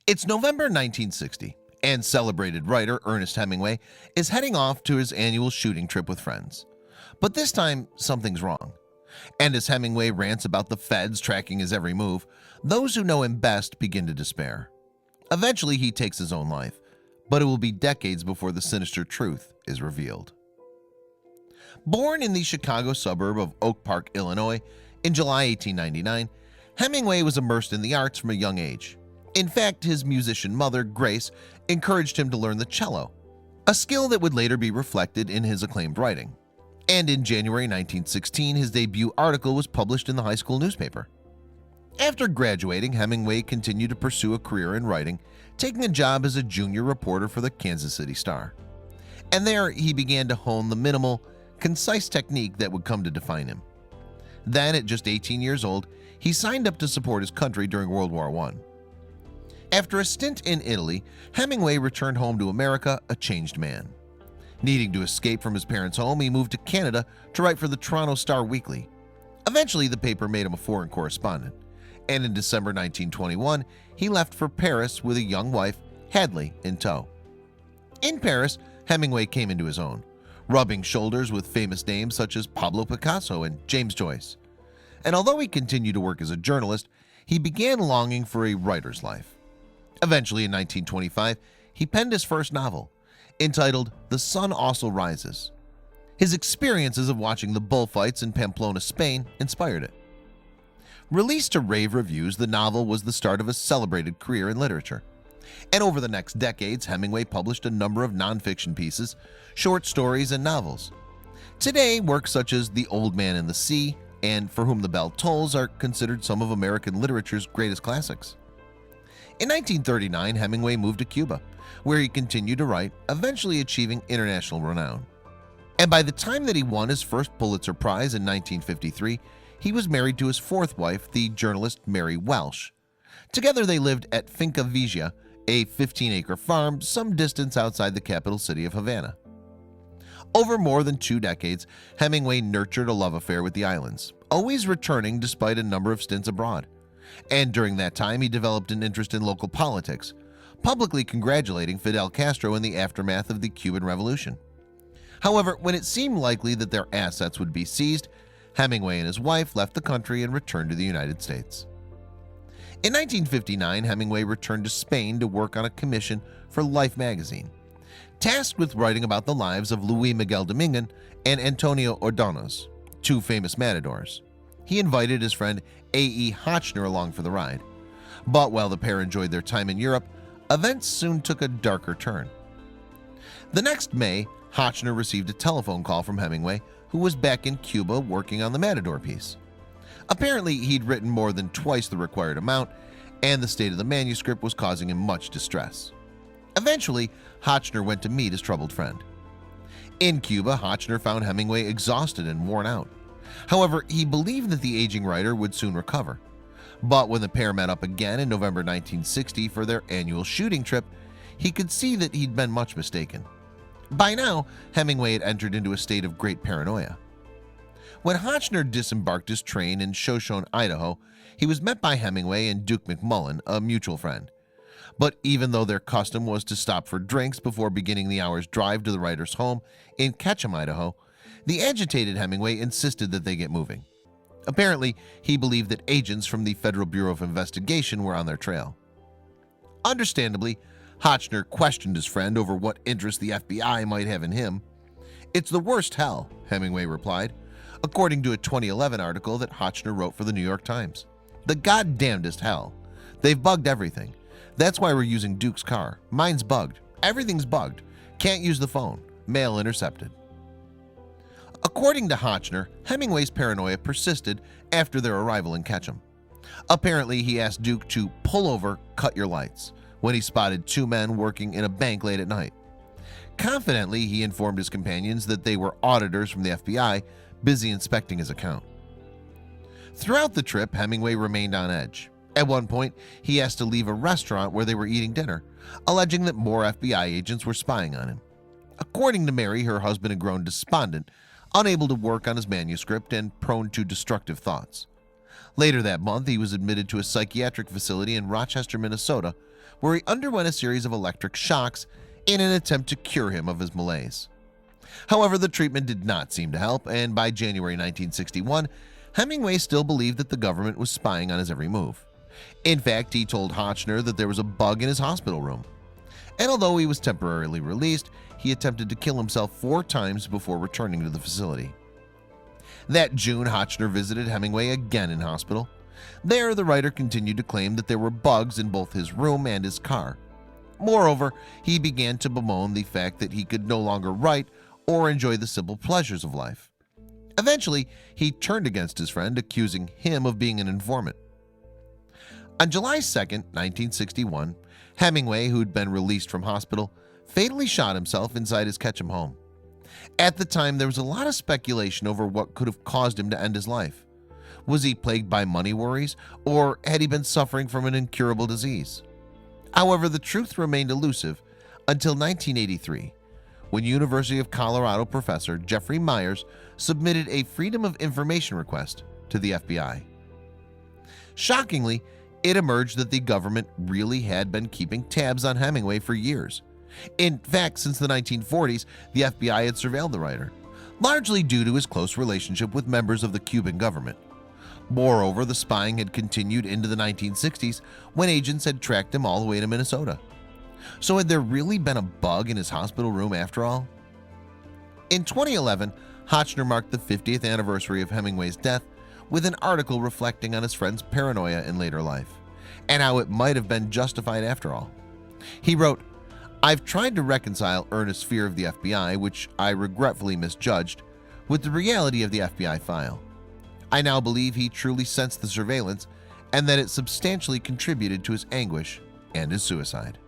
It's November 1960, and celebrated writer Ernest Hemingway is heading off to his annual shooting trip with friends. But this time, something's wrong. And as Hemingway rants about the feds tracking his every move, those who know him best begin to despair. Eventually, he takes his own life, but it will be decades before the sinister truth is revealed. Born in the Chicago suburb of Oak Park, Illinois, in July 1899, Hemingway was immersed in the arts from a young age. In fact, his musician mother, Grace, encouraged him to learn the cello, a skill that would later be reflected in his acclaimed writing. And in January 1916, his debut article was published in the high school newspaper. After graduating, Hemingway continued to pursue a career in writing, taking a job as a junior reporter for the Kansas City Star. And there, he began to hone the minimal, concise technique that would come to define him. Then, at just 18 years old, he signed up to support his country during World War I. After a stint in Italy, Hemingway returned home to America a changed man. Needing to escape from his parents' home, he moved to Canada to write for the Toronto Star Weekly. Eventually, the paper made him a foreign correspondent, and in December 1921, he left for Paris with a young wife, Hadley, in tow. In Paris, Hemingway came into his own, rubbing shoulders with famous names such as Pablo Picasso and James Joyce. And although he continued to work as a journalist, he began longing for a writer's life. Eventually, in 1925, he penned his first novel, entitled The Sun Also Rises. His experiences of watching the bullfights in Pamplona, Spain, inspired it. Released to rave reviews, the novel was the start of a celebrated career in literature. And over the next decades, Hemingway published a number of nonfiction pieces, short stories, and novels. Today, works such as The Old Man and the Sea and For Whom the Bell Tolls are considered some of American literature's greatest classics. In 1939, Hemingway moved to Cuba, where he continued to write, eventually achieving international renown. And by the time that he won his first Pulitzer Prize in 1953, he was married to his fourth wife, the journalist Mary Welsh. Together they lived at Finca Vigia, a 15-acre farm some distance outside the capital city of Havana. Over more than 2 decades, Hemingway nurtured a love affair with the islands, always returning despite a number of stints abroad. And during that time, he developed an interest in local politics, publicly congratulating Fidel Castro in the aftermath of the Cuban Revolution. However, when it seemed likely that their assets would be seized, Hemingway and his wife left the country and returned to the United States. In 1959, Hemingway returned to Spain to work on a commission for Life magazine, tasked with writing about the lives of Luis Miguel Dominguez and Antonio Ordonez, 2 famous matadors. He invited his friend A.E. Hotchner along for the ride. But while the pair enjoyed their time in Europe, events soon took a darker turn. The next May, Hotchner received a telephone call from Hemingway, who was back in Cuba working on the Matador piece. Apparently, he'd written more than twice the required amount, and the state of the manuscript was causing him much distress. Eventually, Hotchner went to meet his troubled friend. In Cuba, Hotchner found Hemingway exhausted and worn out. However, he believed that the aging writer would soon recover. But when the pair met up again in November 1960 for their annual shooting trip, he could see that he'd been much mistaken. By now, Hemingway had entered into a state of great paranoia. When Hotchner disembarked his train in Shoshone, Idaho, he was met by Hemingway and Duke McMullen, a mutual friend. But even though their custom was to stop for drinks before beginning the hour's drive to the writer's home in Ketchum, Idaho, the agitated Hemingway insisted that they get moving. Apparently, he believed that agents from the Federal Bureau of Investigation were on their trail. Understandably, Hotchner questioned his friend over what interest the FBI might have in him. "It's the worst hell," Hemingway replied, according to a 2011 article that Hotchner wrote for the New York Times. "The goddamnedest hell. They've bugged everything. That's why we're using Duke's car. Mine's bugged. Everything's bugged. Can't use the phone. Mail intercepted." According to Hotchner, Hemingway's paranoia persisted after their arrival in Ketchum. Apparently, he asked Duke to pull over, cut your lights, when he spotted 2 men working in a bank late at night. Confidently, he informed his companions that they were auditors from the FBI busy inspecting his account. Throughout the trip, Hemingway remained on edge. At one point, he asked to leave a restaurant where they were eating dinner, alleging that more FBI agents were spying on him. According to Mary, her husband had grown despondent, unable to work on his manuscript and prone to destructive thoughts. Later that month, he was admitted to a psychiatric facility in Rochester, Minnesota, where he underwent a series of electric shocks in an attempt to cure him of his malaise. However, the treatment did not seem to help, and by January 1961, Hemingway still believed that the government was spying on his every move. In fact, he told Hotchner that there was a bug in his hospital room. And although he was temporarily released, he attempted to kill himself 4 times before returning to the facility. That June, Hotchner visited Hemingway again in hospital. There, the writer continued to claim that there were bugs in both his room and his car. Moreover, he began to bemoan the fact that he could no longer write or enjoy the simple pleasures of life. Eventually, he turned against his friend, accusing him of being an informant. On July 2, 1961, Hemingway, who'd been released from hospital, fatally shot himself inside his Ketchum home. At the time, there was a lot of speculation over what could have caused him to end his life. Was he plagued by money worries, or had he been suffering from an incurable disease? However, the truth remained elusive until 1983, when University of Colorado professor Jeffrey Myers submitted a Freedom of Information request to the FBI. Shockingly, it emerged that the government really had been keeping tabs on Hemingway for years. In fact, since the 1940s, the FBI had surveilled the writer, largely due to his close relationship with members of the Cuban government. Moreover, the spying had continued into the 1960s when agents had tracked him all the way to Minnesota. So had there really been a bug in his hospital room after all? In 2011, Hotchner marked the 50th anniversary of Hemingway's death with an article reflecting on his friend's paranoia in later life, and how it might have been justified after all. He wrote, "I've tried to reconcile Ernest's fear of the FBI, which I regretfully misjudged, with the reality of the FBI file. I now believe he truly sensed the surveillance and that it substantially contributed to his anguish and his suicide."